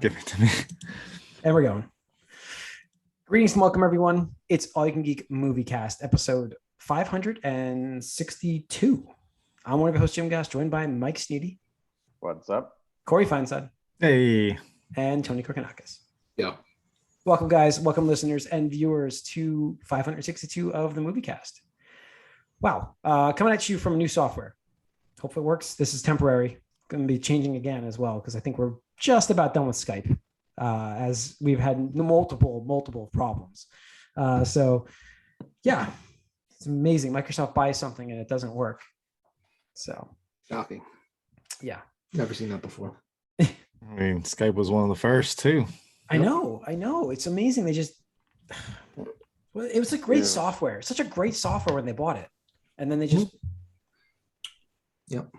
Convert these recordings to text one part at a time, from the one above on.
Give it to me. And we're going. Greetings and welcome, everyone. It's All You Can Geek Moviecast, episode 562. I'm one of your hosts, Jim Gass, joined by Mike Sneedy. What's up? Corey Feinside. Hey. And Tony Korkanakis. Yeah. Welcome, guys. Welcome, listeners and viewers, to 562 of the Moviecast. Wow. Coming at you from new software. Hopefully it works. This is temporary. Going to be changing again as well, because I think we're just about done with Skype, as we've had multiple problems. So yeah, it's amazing. Microsoft buys something and it doesn't work. So Shocking. Yeah. Never seen that before. I mean, Skype was one of the first too. I know. It's amazing. They just, it was a great software, such a great software when they bought it. And then they just, Yep.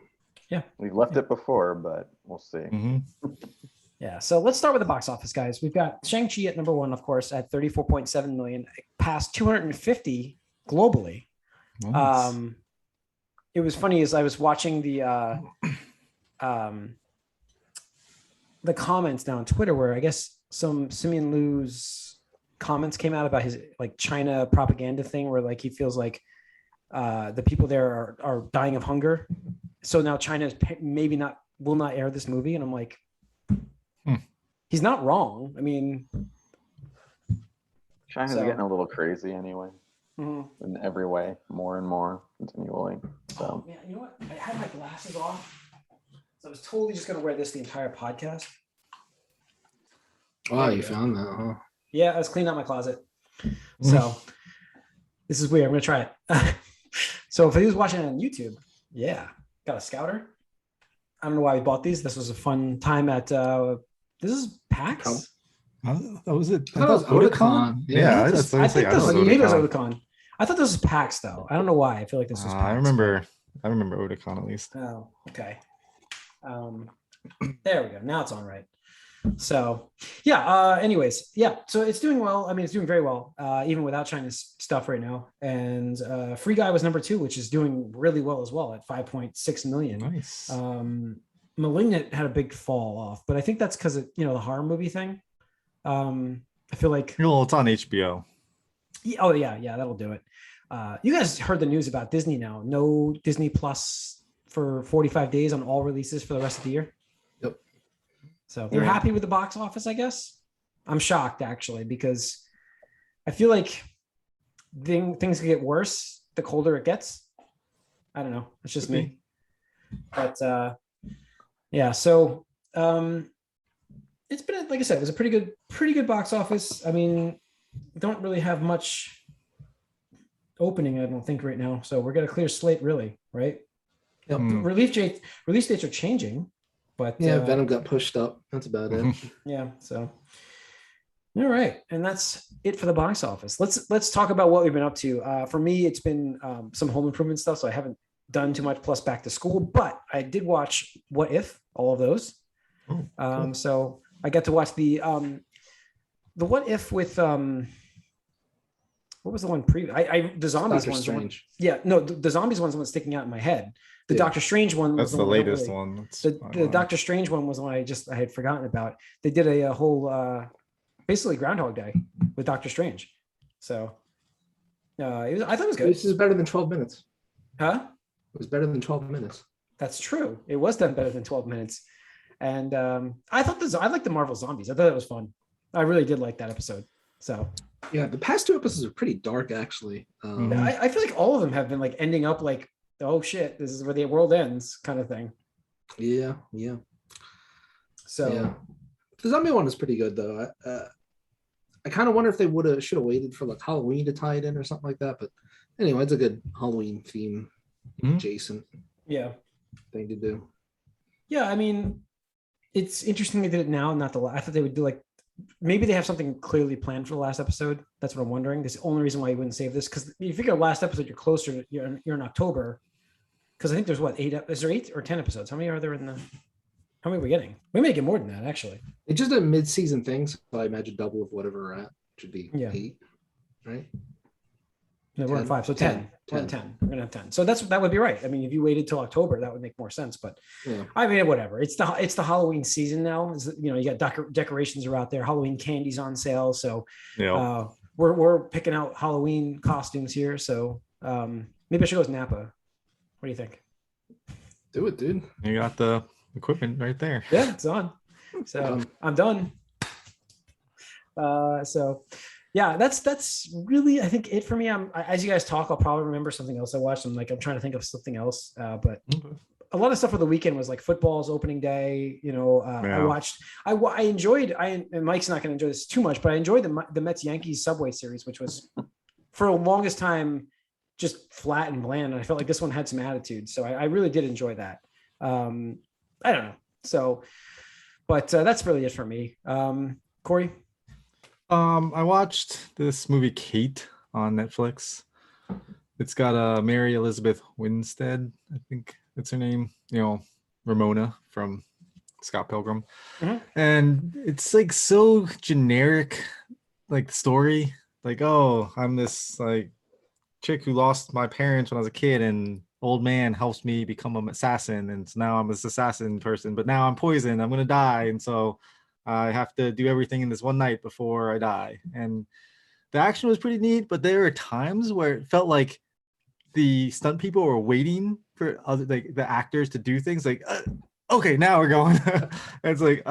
Yeah. We've left it before, but we'll see. Mm-hmm. Yeah. So let's start with the box office, guys. We've got Shang-Chi at number one, of course, at 34.7 million, past 250 globally. Nice. It was funny as I was watching the comments now on Twitter, where I guess some Simeon Liu's comments came out about his like China propaganda thing, where like he feels like the people there are dying of hunger. So now China is will not air this movie. And I'm like, he's not wrong. I mean, China's getting a little crazy anyway, in every way, more and more continually. So, man, you know what? I had my glasses off, so I was totally just going to wear this the entire podcast. Wow, you found that, huh? Yeah, I was cleaning out my closet. So this is weird. I'm going to try it. So if he was watching it on YouTube, yeah, got a Scouter. I don't know why we bought these. This was a fun time at, this is PAX? That was it. I thought it was Otakon. Yeah, I think maybe it was Otakon. I thought this was PAX though. I don't know why. I feel like this was PAX. I remember Otakon at least. Oh, okay. There we go. Now it's on right. So yeah, anyways, yeah, so it's doing well. I mean, it's doing very well, even without China's stuff right now. And Free Guy was number two, which is doing really well as well at 5.6 million. Nice. Malignant had a big fall off, but I think that's because of the horror movie thing. I feel like Well, it's on HBO. Oh yeah, that'll do it. You guys heard the news about Disney now? No Disney Plus for 45 days on all releases for the rest of the year. Yep. So they're happy with the box office, I guess. I'm shocked actually, because I feel like things get worse the colder it gets. I don't know. It's just me. But yeah, so it's been, like I said, it was a pretty good box office. I mean, don't really have much opening, I don't think, right now. So we're gonna clear slate, really, right? Yep. Release dates are changing, but Venom got pushed up. That's about it. Yeah. So all right, and that's it for the box office. Let's talk about what we've been up to. For me, it's been some home improvement stuff, so I haven't done too much, plus back to school, but I did watch What If, all of those. Cool. So I got to watch the What If with what was the one the zombies one? Strange. Yeah, no, the zombies one's the one sticking out in my head. The Doctor Strange one was the latest one. The Doctor Strange one was the one I had forgotten about. They did a whole basically Groundhog Day with Doctor Strange. So I thought it was good. This is better than 12 minutes. Huh? It was better than 12 minutes. That's true. It was done better than 12 minutes. And I liked the Marvel Zombies. I thought it was fun. I really did like that episode. So yeah, the past two episodes are pretty dark, actually. I feel like all of them have been like ending up like, oh shit, this is where the world ends, kind of thing. Yeah. So yeah. The zombie one is pretty good though. I kind of wonder if they should have waited for like Halloween to tie it in or something like that. But anyway, it's a good Halloween theme adjacent thing to do. Yeah, I mean, it's interesting they did it now, not I thought they would do like, maybe they have something clearly planned for the last episode. That's what I'm wondering. That's the only reason why you wouldn't save this, because you figure last episode you're closer. You're in October, because I think there's what, 8? Is there 8 or 10 episodes? How many are there in the? How many are we getting? We may get more than that actually. It's just a mid-season thing, so I imagine double of whatever we're at should be 8, right? No, we're on 5, so 10. 10. 10. We're gonna have 10. So that would be right. I mean, if you waited till October, that would make more sense. But I mean, whatever. It's the Halloween season now. You got decorations are out there. Halloween candies on sale. So we're picking out Halloween costumes here. So maybe I should go with Napa. What do you think? Do it, dude. You got the equipment right there. Yeah, it's on. So I'm done. So yeah, that's really, I think, it for me. As you guys talk, I'll probably remember something else I watched. I'm trying to think of something else. But a lot of stuff for the weekend was like football's opening day. I enjoyed, and Mike's not going to enjoy this too much, but I enjoyed the Mets Yankees Subway Series, which was for the longest time just flat and bland. And I felt like this one had some attitude. So I really did enjoy that. I don't know. So, but that's really it for me. Corey? I watched this movie Kate on Netflix. It's got Mary Elizabeth Winstead, I think that's her name. Ramona from Scott Pilgrim. And it's like so generic, like story. Like, oh, I'm this like chick who lost my parents when I was a kid, and old man helps me become an assassin, and so now I'm this assassin person, but now I'm poisoned, I'm gonna die, and so I have to do everything in this one night before I die. And the action was pretty neat, but there are times where it felt like the stunt people were waiting for the actors to do things like, okay, now we're going. It's like,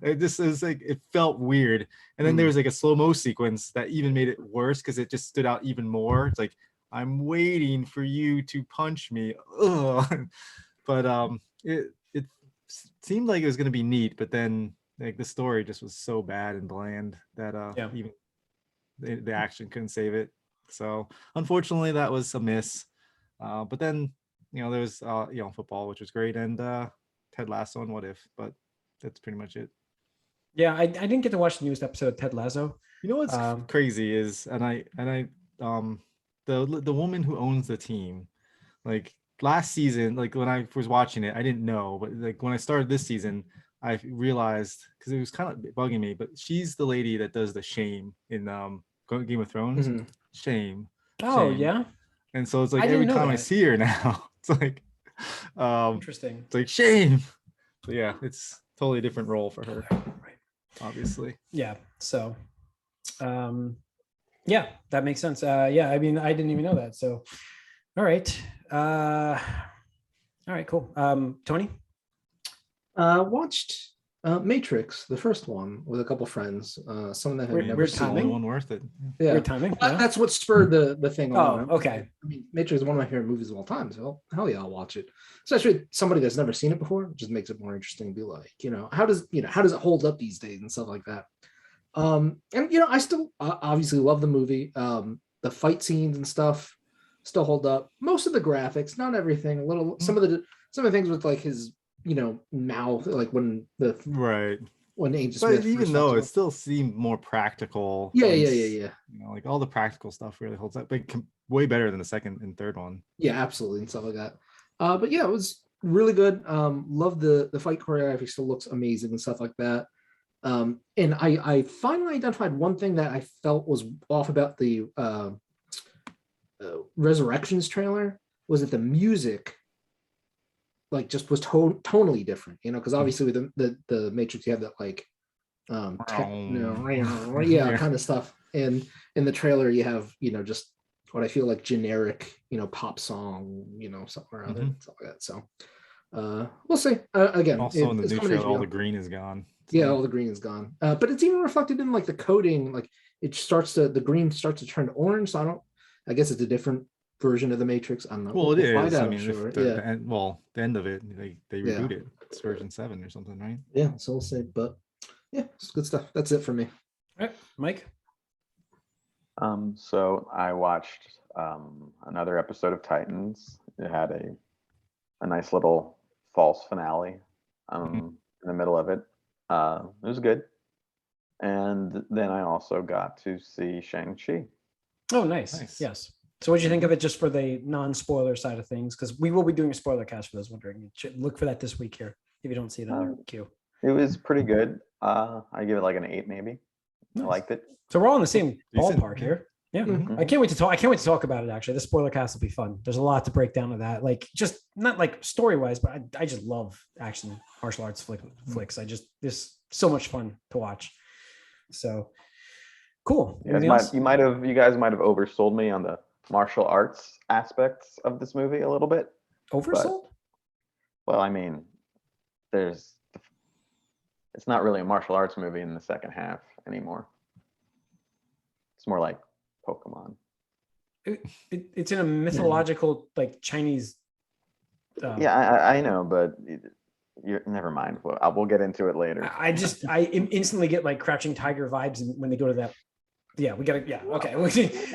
it just is like, it felt weird. And then there was like a slow-mo sequence that even made it worse because it just stood out even more. It's like, I'm waiting for you to punch me. But it seemed like it was going to be neat, but then like the story just was so bad and bland that even the action couldn't save it. So unfortunately that was a miss. But then there was football, which was great, and Ted Lasso and What If, but that's pretty much it. Yeah, I didn't get to watch the newest episode of Ted Lasso. You know what's crazy is, the woman who owns the team, like last season, like when I was watching it, I didn't know, but like when I started this season, I realized, because it was kind of bugging me, but she's the lady that does the shame in Game of Thrones. Shame. Oh, yeah. And so it's like every time I see her now, it's like interesting. It's like shame. So yeah, it's totally a different role for her. Right. Obviously. Yeah. So yeah, that makes sense. Yeah, I mean, I didn't even know that. So all right. All right, cool. Tony? Watched Matrix, the first one, with a couple friends. Some that had never seen. The only one worth it. Yeah, weird timing. Yeah. That's what spurred the thing on. Oh, okay. I mean, Matrix is one of my favorite movies of all time, so hell yeah, I'll watch it. Especially somebody that's never seen it before, it just makes it more interesting to be like, how does it hold up these days and stuff like that. And I still obviously love the movie. The fight scenes and stuff still hold up. Most of the graphics, not everything. A little, some of the things with like his mouth, like when Agent Smith, even though it still seemed more practical. Yeah. Like all the practical stuff really holds up, but way better than the second and third one. Yeah, absolutely, and stuff like that. But yeah, it was really good. Love the fight choreography, still looks amazing and stuff like that. And I finally identified one thing that I felt was off about the Resurrections trailer, was that the music like just was tonally different, because obviously with the Matrix you have that like kind of stuff, and in the trailer you have just what I feel like generic pop song, something or other, stuff like that. So we'll see. Again, also in the new trailer, all the green is gone. Yeah, all the green is gone, but it's even reflected in like the coding. Like the green starts to turn orange. So I guess it's a different version of the Matrix. I don't know. Well, it is. I mean, sure. the end of it, they reboot it. It's version 7 or something, right? Yeah, so we'll see. But yeah, it's good stuff. That's it for me. All right, Mike. So I watched another episode of Titans. It had a nice little false finale in the middle of it. It was good. And then I also got to see Shang-Chi. Oh, nice. Yes. So what did you think of it, just for the non-spoiler side of things? Because we will be doing a spoiler cast for those wondering. Look for that this week here, if you don't see it on the queue. It was pretty good. I give it like an 8 maybe. Nice. I liked it. So we're all in the same ballpark here. Yeah, I can't wait to talk about it. Actually, the spoiler cast will be fun. There's a lot to break down of that. Like, just not like story wise, but I just love action martial arts flicks. There's so much fun to watch. So cool. You guys might have oversold me on the martial arts aspects of this movie a little bit. Oversold? Well, I mean, it's not really a martial arts movie in the second half anymore. It's more like Pokemon. It's in a mythological, like Chinese. Yeah, I know, but never mind. We'll get into it later. I instantly get like Crouching Tiger vibes when they go to that. Yeah, we gotta. Yeah, okay. All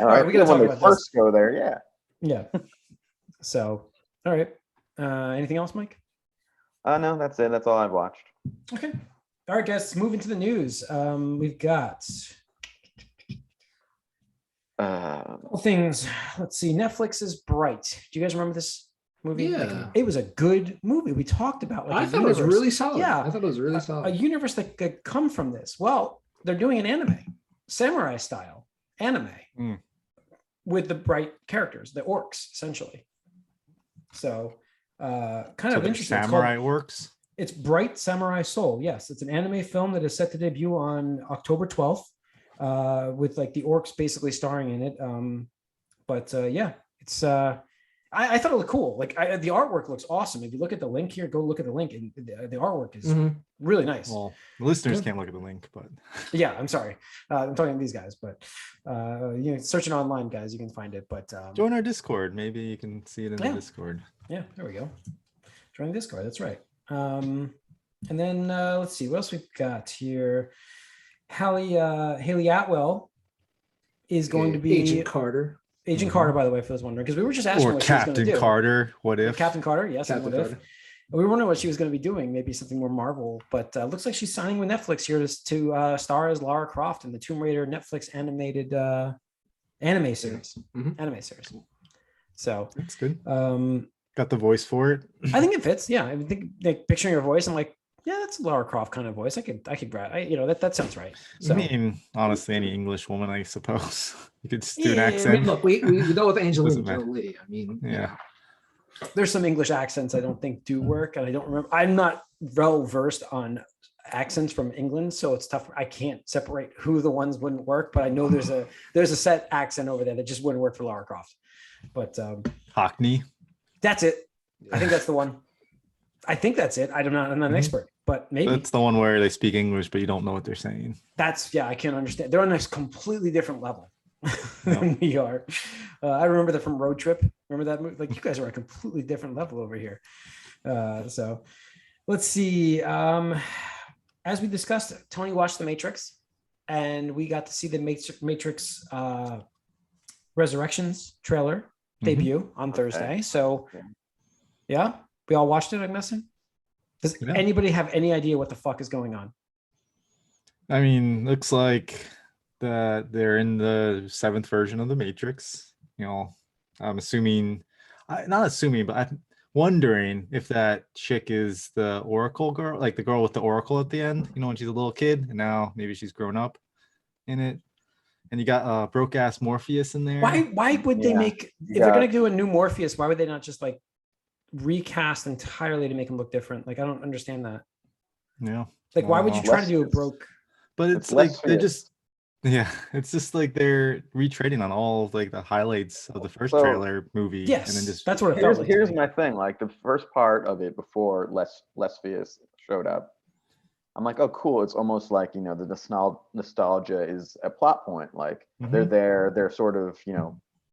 right, we gotta talk about first go there. Yeah. Yeah. So, all right. Anything else, Mike? No, that's it. That's all I've watched. Okay. All right, guys. Move into the news. We've got. Things. Let's see. Netflix's Bright. Do you guys remember this movie? Yeah. Like, it was a good movie. We talked about I thought it was really solid. Yeah. I thought it was really solid. A universe that could come from this. Well, they're doing an anime, samurai style anime with the Bright characters, the orcs, essentially. So kind of interesting. Samurai orcs? It's Bright Samurai Soul. Yes, it's an anime film that is set to debut on October 12th. With like the orcs basically starring in it. Yeah, it's I thought it looked cool. Like the artwork looks awesome. If you look at the link here, go look at the link, and the artwork is really nice. Well, the listeners can't look at the link, but yeah, I'm sorry. I'm talking to these guys, but search it online, guys, you can find it. But join our Discord. Maybe you can see it in the Discord. Yeah, there we go. Join the Discord. That's right. And then let's see what else we've got here. Hayley Atwell is going to be Agent Carter. Agent Carter, by the way, if I was wondering, because we were just asking what Captain she was going to do. Carter. What if? Captain Carter, yes. Captain What Carter. if? We were wondering what she was going to be doing, maybe something more Marvel, but looks like she's signing with Netflix here to star as Lara Croft in the Tomb Raider Netflix animated anime series. Anime series. So that's good. Got the voice for it. I think it fits. Yeah, I think like, picturing her voice, I'm like, yeah, that's a Lara Croft kind of voice. I could grab. That sounds right. So, I mean, honestly, any English woman, I suppose, you could just do an accent. I mean, look, we know with Angelina Jolie. I mean, yeah. There's some English accents I don't think do work, and I don't remember. I'm not well versed on accents from England, so it's tough. I can't separate who the ones wouldn't work, but I know there's a set accent over there that just wouldn't work for Lara Croft. But Hockney. That's it. I think that's the one. I think that's it. I'm not an expert, but maybe that's the one where they speak English, but you don't know what they're saying. I can't understand. They're on a completely different level than we are. I remember that from Road Trip. Remember that movie? Like, you guys are a completely different level over here. So let's see. As we discussed, Tony watched The Matrix, and we got to see the Matrix Resurrections trailer debut on Thursday. So yeah. We all watched it, I'm guessing. Does anybody have any idea what the fuck is going on? I mean, looks like that they're in the 7th version of the Matrix. I'm assuming, not assuming, but I'm wondering if that chick is the Oracle girl, like the girl with the Oracle at the end, when she's a little kid, and now maybe she's grown up in it. And you got broke ass Morpheus in there. Why would they make, if they're going to do a new Morpheus, why would they not just like recast entirely to make him look different? Like, I don't understand that. Yeah. Like, why would you try to do a broke? But it's like they just, it's just like they're retreading on all of like the highlights of the first trailer movie. Yes, and then just that's what it felt like. Here's my thing. Like the first part of it before Lesfius showed up, I'm like, oh, cool. It's almost like, the nostalgia is a plot point. Like they're sort of,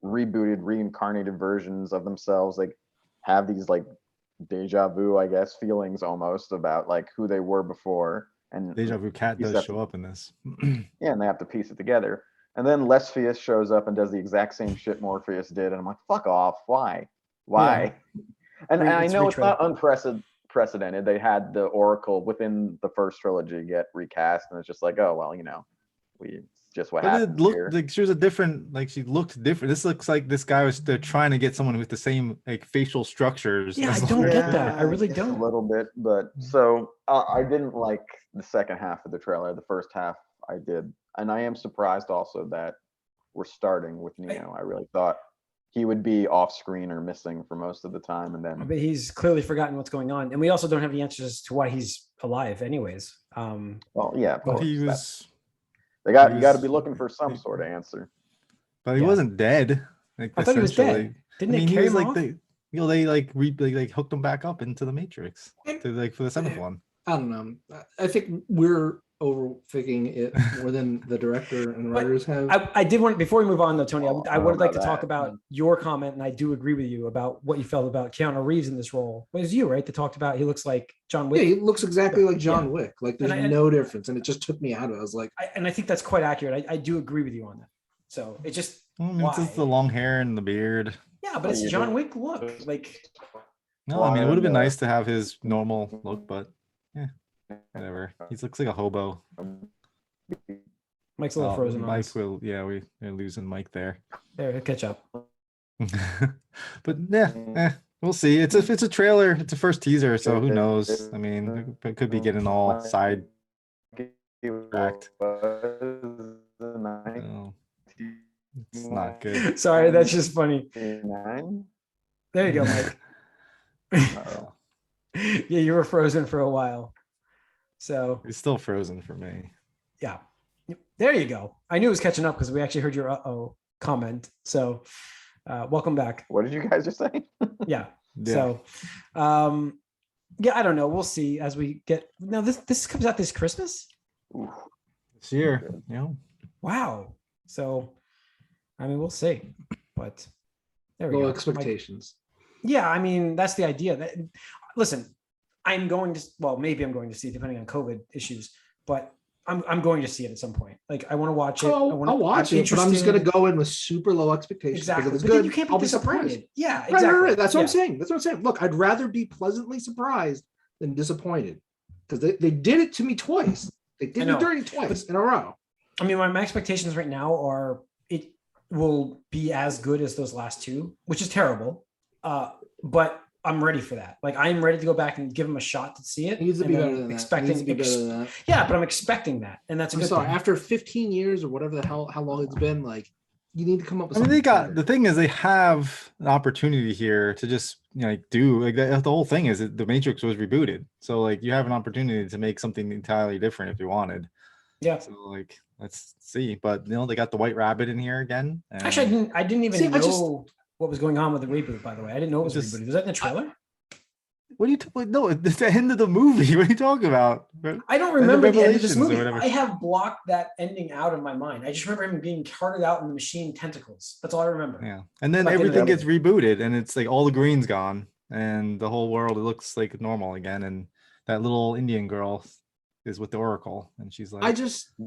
rebooted, reincarnated versions of themselves. Like, have these like deja vu, I guess, feelings almost about like who they were before. And deja vu cat does show up in this. Yeah, and they have to piece it together. And then Lesfius shows up and does the exact same shit Morpheus did, and I'm like, fuck off! Why? Yeah. And I know it's not unprecedented. They had the Oracle within the first trilogy get recast, and it's just like, oh well, we just what happened. It looked like she was she looked different. This looks like this guy they're trying to get someone with the same like facial structures. Yeah, I don't get that. I really don't. A little bit, but so I didn't like the second half of the trailer. The first half I did, and I am surprised also that were starting with Neo. I really thought he would be off screen or missing for most of the time, and then but he's clearly forgotten what's going on, and we also don't have the answers to why he's alive, anyways. Well, yeah, Well, he was. You got to be looking for some sort of answer. But he wasn't dead. Like, I thought he was dead. Didn't they carry him off? They hooked him back up into the Matrix for the seventh one. I don't know. I think we're overthinking it more than the director and writers have. I did want, before we move on though, Tony, I would like to talk about your comment, and I do agree with you about what you felt about Keanu Reeves in this role. It was you, right, that talked about he looks like John Wick. Yeah, he looks exactly like John Wick. Like there's no difference, and it just took me out of it. I was like, and I think that's quite accurate. I do agree with you on that. So it just it's just the long hair and the beard. Yeah, but it's John Wick look. Like, no, I mean, it would have been nice to have his normal look, but yeah, whatever. He looks like a hobo. Mike's a little frozen. Mike will, we're losing Mike there. There, he'll catch up. But we'll see. It's a trailer. It's a first teaser, so who knows? I mean, it could be getting all side tracked. It's not good. Sorry, that's just funny. There you go, Mike. Yeah, you were frozen for a while. So it's still frozen for me. Yeah. There you go. I knew it was catching up because we actually heard your comment. So welcome back. What did you guys just say? Yeah. So I don't know. We'll see as we get now. This comes out this Christmas? This year. Yeah. Wow. So I mean, we'll see. But there we go. Expectations. Yeah, I mean, that's the idea. Listen, maybe I'm going to see it depending on COVID issues, but I'm going to see it at some point. Like, I want to watch it. I'll watch it, but I'm just going to go in with super low expectations. Exactly. Because it's good. good. You can't be I'll disappointed. Be surprised. Yeah, exactly. Right. That's what I'm saying. That's what I'm saying. Look, I'd rather be pleasantly surprised than disappointed, because they did it to me twice. They did it dirty twice in a row. I mean, my expectations right now are it will be as good as those last two, which is terrible. But I'm ready for that. Like, I'm ready to go back and give him a shot to see it. It needs to be better than that. Yeah, but I'm expecting that, and that's a good thing. After 15 years or whatever the hell, how long it's been, like, you need to come up with. The thing is, they have an opportunity here to just do like the whole thing is that the Matrix was rebooted, so like you have an opportunity to make something entirely different if you wanted. Yeah. So like, let's see. But they got the White Rabbit in here again. Actually, I didn't even know what was going on with the reboot, by the way. I didn't know it was rebooted. Was that in the trailer? What are you talking? No, it's the end of the movie. What are you talking about? I don't remember the end of this movie. I have blocked that ending out of my mind. I just remember him being carted out in the machine tentacles. That's all I remember. Yeah, and then everything gets rebooted, and it's like all the green's gone, and the whole world, it looks like normal again. And that little Indian girl is with the Oracle, and she's like,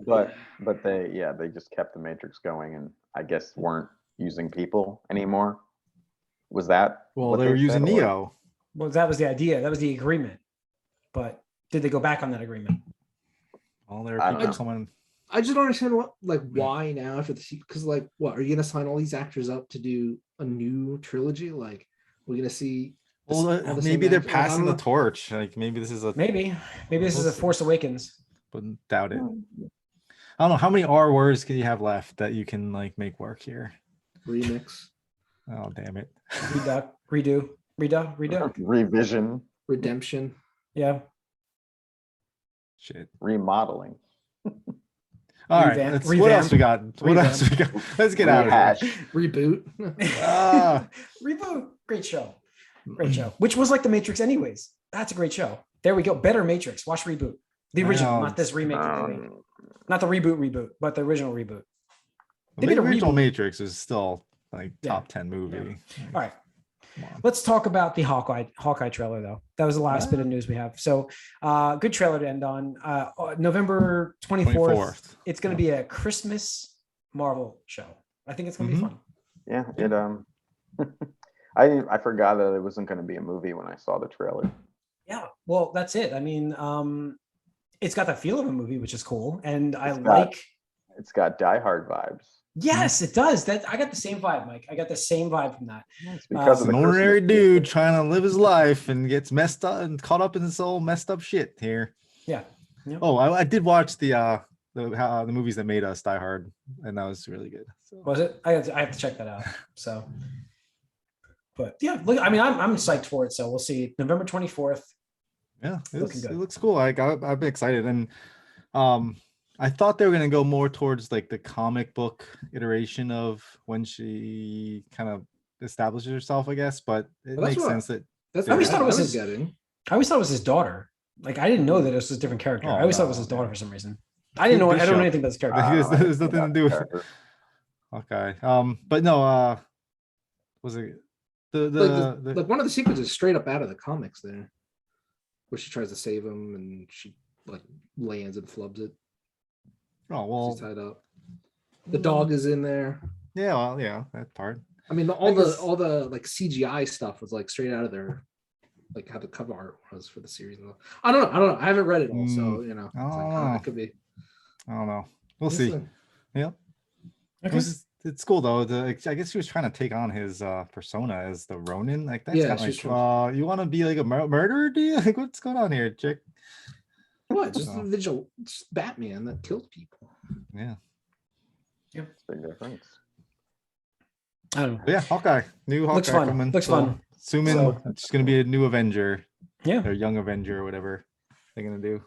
but they just kept the Matrix going, and I guess weren't using people anymore. Was that? Well, they were using Neo. Well, that was the idea. That was the agreement. But did they go back on that agreement? Well, there are people coming. I just don't understand why now after the sequel. Because what are you going to sign all these actors up to do a new trilogy? Like, we're going to see. Well, maybe they're passing the torch. Like, maybe this is maybe this is a Force Awakens. But doubt it. I don't know how many R words can you have left that you can make work here. Remix. Oh, damn it. Redo. Revision. Redemption. Yeah. Shit. Remodeling. All right. What else we got? Let's get out of here. Reboot. Reboot. Great show. Which was like The Matrix anyways. That's a great show. There we go. Better Matrix. Watch Reboot. The original, not this remake. Not the reboot, but the original reboot. The original Matrix is still top 10 movie. Yeah. All right. Let's talk about the Hawkeye trailer, though. That was the last bit of news we have. So good trailer to end on. November 24th. It's going to be a Christmas Marvel show. I think it's going to be fun. Yeah. I forgot that it wasn't going to be a movie when I saw the trailer. Yeah. Well, that's it. I mean, it's got the feel of a movie, which is cool. And it's got Die Hard vibes. Yes, it does. I got the same vibe, Mike. I got the same vibe from that. It's because of an ordinary dude trying to live his life and gets messed up and caught up in this whole messed up shit here. Yeah. Yep. Oh, I did watch the the movies that made us, Die Hard, and that was really good. So. Was it? I have to check that out. So, but yeah, look, I mean, I'm psyched for it. So we'll see. November 24th. Yeah, it looks cool. Like I've been excited, and I thought they were gonna go more towards like the comic book iteration of when she kind of establishes herself, I guess. But it makes sense that that's. I always thought it was his. Getting. I always thought it was his daughter. Like I didn't know that it was a different character. I always thought it was his daughter for some reason. I didn't know. I don't know anything about this character. There's nothing to do with. Okay. But no. Was it the one of the sequences straight up out of the comics there, where she tries to save him and she like lands and flubs it. Oh well, she's tied up. The dog is in there. Yeah, well, yeah, that part. I mean, all the like CGI stuff was like straight out of their, like how the cover art was for the series. I don't know. I haven't read it all, so you know, it could be. I don't know. We'll see. Yeah. Okay. It's cool though. I guess he was trying to take on his persona as the Ronin. Like that's kind of like, you want to be like a murderer? Do you? Like, what's going on here, chick? What? Just a vigil, just Batman that killed people. Yeah. Yep. Big difference. I don't know. But yeah, Hawkeye. New Hawkeye. Looks fun. Coming. Looks fun. Assuming it's going to be a new Avenger. Yeah. Or young Avenger or whatever they're going to do.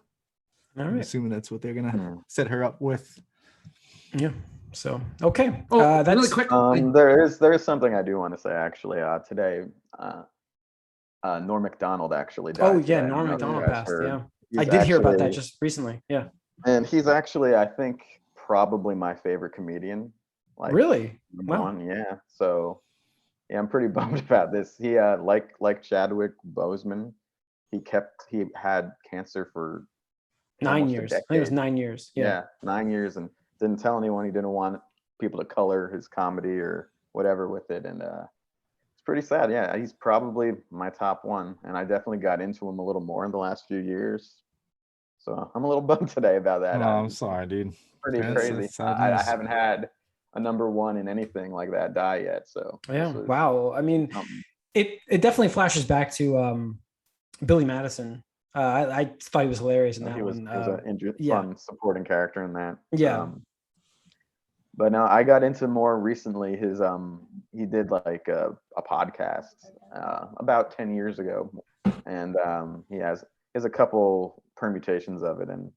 All right. I'm assuming that's what they're going to set her up with. Yeah. So, okay. That's really quick. There is something I do want to say actually. Today, Norm Macdonald actually died. Oh yeah, Norm Macdonald passed. Yeah. I did hear about that just recently. Yeah. And he's actually, I think, probably my favorite comedian. Like, really? Wow. Yeah. So, yeah, I'm pretty bummed about this. He like Chadwick Boseman, he had cancer for 9 years. I think it was 9 years. Yeah, 9 years, and didn't tell anyone. He didn't want people to color his comedy or whatever with it, and it's pretty sad. Yeah, he's probably my top one, and I definitely got into him a little more in the last few years. So I'm a little bummed today about that. Oh, I'm sorry, dude. Pretty crazy. I haven't had a number one in anything like that die yet. So yeah, wow. I mean, it definitely flashes back to Billy Madison. I thought he was hilarious in that one. He was an fun supporting character in that. Yeah. But no, I got into more recently. His he did like a podcast about 10 years ago, and he has a couple permutations of it, and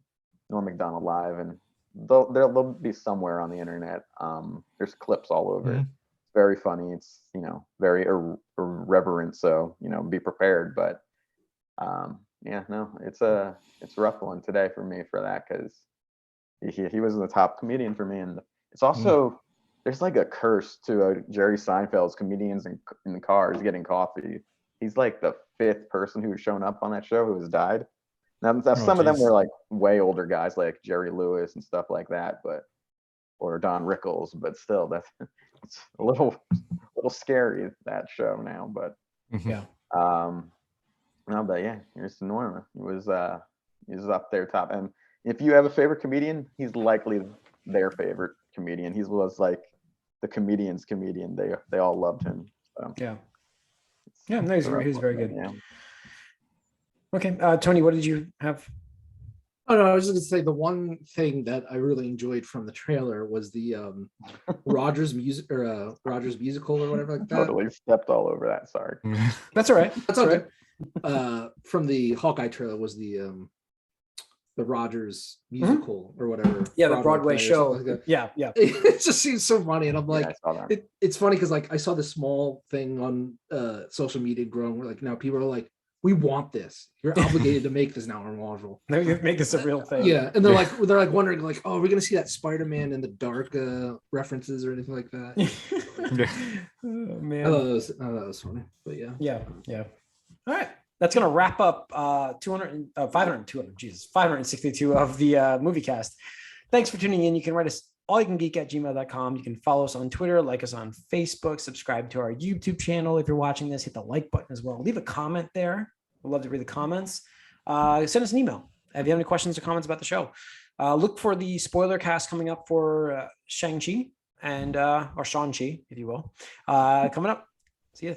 Norm Macdonald Live, and they'll be somewhere on the internet. There's clips all over. It's very funny. It's very irreverent, so be prepared. But yeah, no, it's a rough one today for me for that, because he was the top comedian for me, and it's also there's like a curse to Jerry Seinfeld's comedians in the cars getting coffee. He's like the 5th person who's shown up on that show who has died. Now some of them were like way older guys like Jerry Lewis and stuff like that, or Don Rickles, but still it's a little scary, that show now. But yeah. No, but yeah, here's Norma. He was up there top. And if you have a favorite comedian, he's likely their favorite comedian. He was like the comedian's comedian. They all loved him. So. Yeah. Yeah, no, he's very good. Yeah. Okay, Tony, what did you have? Oh no, I was just gonna say the one thing that I really enjoyed from the trailer was the Rogers musical or whatever like that. Totally stepped all over that. Sorry. That's all right. That's all right. From the Hawkeye trailer was the Rogers musical or whatever. Yeah, the Broadway show. Like yeah. It just seems so funny, and I'm like, it's funny because like I saw this small thing on social media growing where like now people are like, we want this. You're obligated to make this now, Marvel. Make this a real thing. Yeah, and they're like wondering like, oh, are we gonna see that Spider-Man in the dark references or anything like that? Oh man, I thought that was funny, but yeah. All right, that's gonna wrap up 562 of the Moviecast. Thanks for tuning in. You can write us allyoucangeek@gmail.com. You can follow us on Twitter, like us on Facebook, subscribe to our YouTube channel. If you're watching this, hit the like button as well. Leave a comment there. We'd love to read the comments. Send us an email if you have any questions or comments about the show. Look for the spoiler cast coming up for Shang-Chi or Shang-Chi, if you will, coming up. See you.